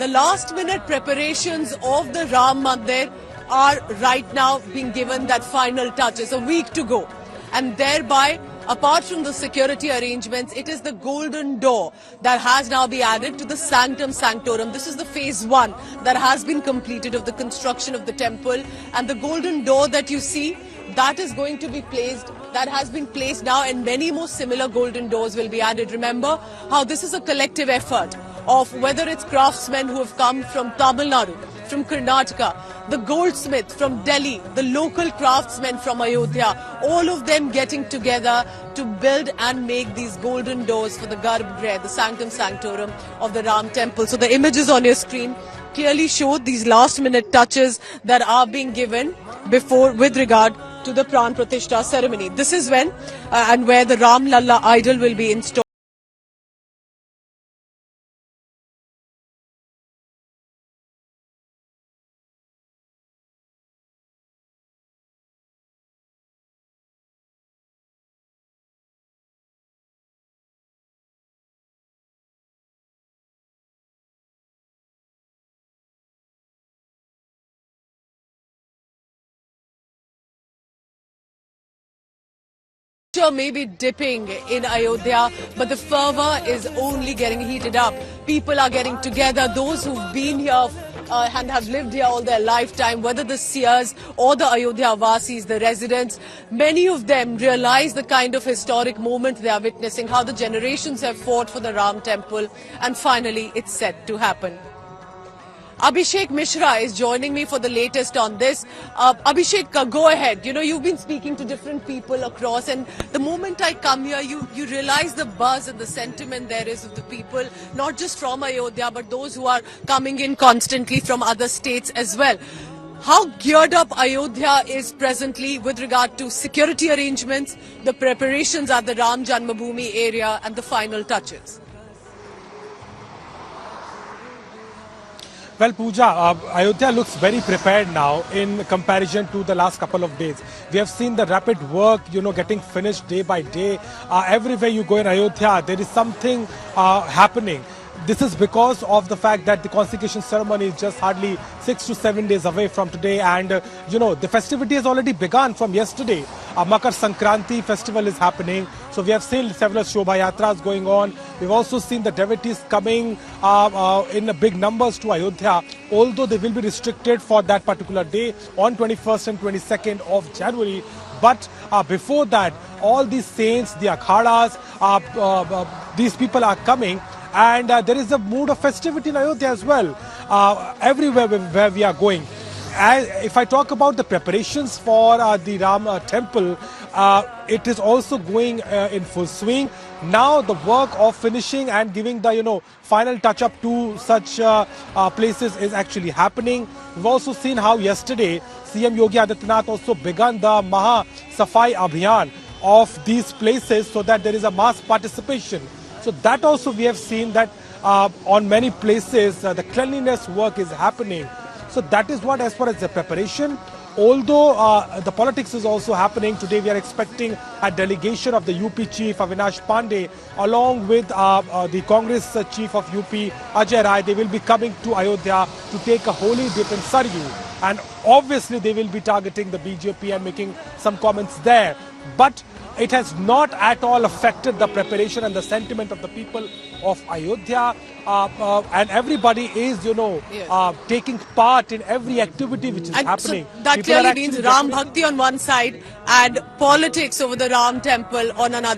The last minute preparations of the Ram Mandir are right now being given that final touches, a week to go. And thereby, apart from the security arrangements, it is the golden door that has now been added to the Sanctum Sanctorum. This is the phase 1 that has been completed of the construction of the temple. And the golden door that you see, that is going to be placed, that has been placed now, and many more similar golden doors will be added. Remember how this is a collective effort of whether it's craftsmen who have come from Tamil Nadu, from Karnataka, the goldsmith from Delhi, the local craftsmen from Ayodhya, all of them getting together to build and make these golden doors for the Garbhagriha, the Sanctum Sanctorum of the Ram temple. So the images on your screen clearly show these last minute touches that are being given before with regard to the Pran Pratishtha ceremony. This is when and where the Ram Lalla idol will be installed. May be dipping in Ayodhya, but the fervor is only getting heated up. People are getting together, those who've been here and have lived here all their lifetime, whether the seers or the Ayodhya Vasis, the residents, many of them realize the kind of historic moment they are witnessing, how the generations have fought for the Ram temple, and finally it's set to happen. Abhishek Mishra is joining me for the latest on this. Abhishek, go ahead. You know, you've been speaking to different people across, and the moment I come here, you realize the buzz and the sentiment there is of the people, not just from Ayodhya, but those who are coming in constantly from other states as well. How geared up Ayodhya is presently with regard to security arrangements, the preparations at the Ram Janmabhoomi area, and the final touches? Well, Pooja, Ayodhya looks very prepared now in comparison to the last couple of days. We have seen the rapid work, getting finished day by day. Everywhere you go in Ayodhya, there is something happening. This is because of the fact that the consecration ceremony is just hardly 6 to 7 days away from today, and the festivity has already begun from yesterday. Makar Sankranti festival is happening, so we have seen several Shobha Yatras going on. We've also seen the devotees coming in big numbers to Ayodhya, although they will be restricted for that particular day on 21st and 22nd of January. But before that, all these saints, the akhadas, these people are coming. And there is a mood of festivity in Ayodhya as well, everywhere where we are going. If I talk about the preparations for the Ram temple, it is also going in full swing. Now the work of finishing and giving the final touch up to such places is actually happening. We've also seen how yesterday CM Yogi Adityanath also began the Maha Safai Abhiyan of these places so that there is a mass participation. So that also we have seen that on many places the cleanliness work is happening. So that is what as far as the preparation. Although the politics is also happening, today we are expecting a delegation of the UP chief Avinash Pandey along with the Congress chief of UP Ajay Rai. They will be coming to Ayodhya to take a holy dip in Saryu. And obviously they will be targeting the BJP and making some comments there. But it has not at all affected the preparation and the sentiment of the people of Ayodhya. And everybody is, taking part in every activity which is happening. So that clearly means Ram Bhakti on one side and politics over the Ram temple on another.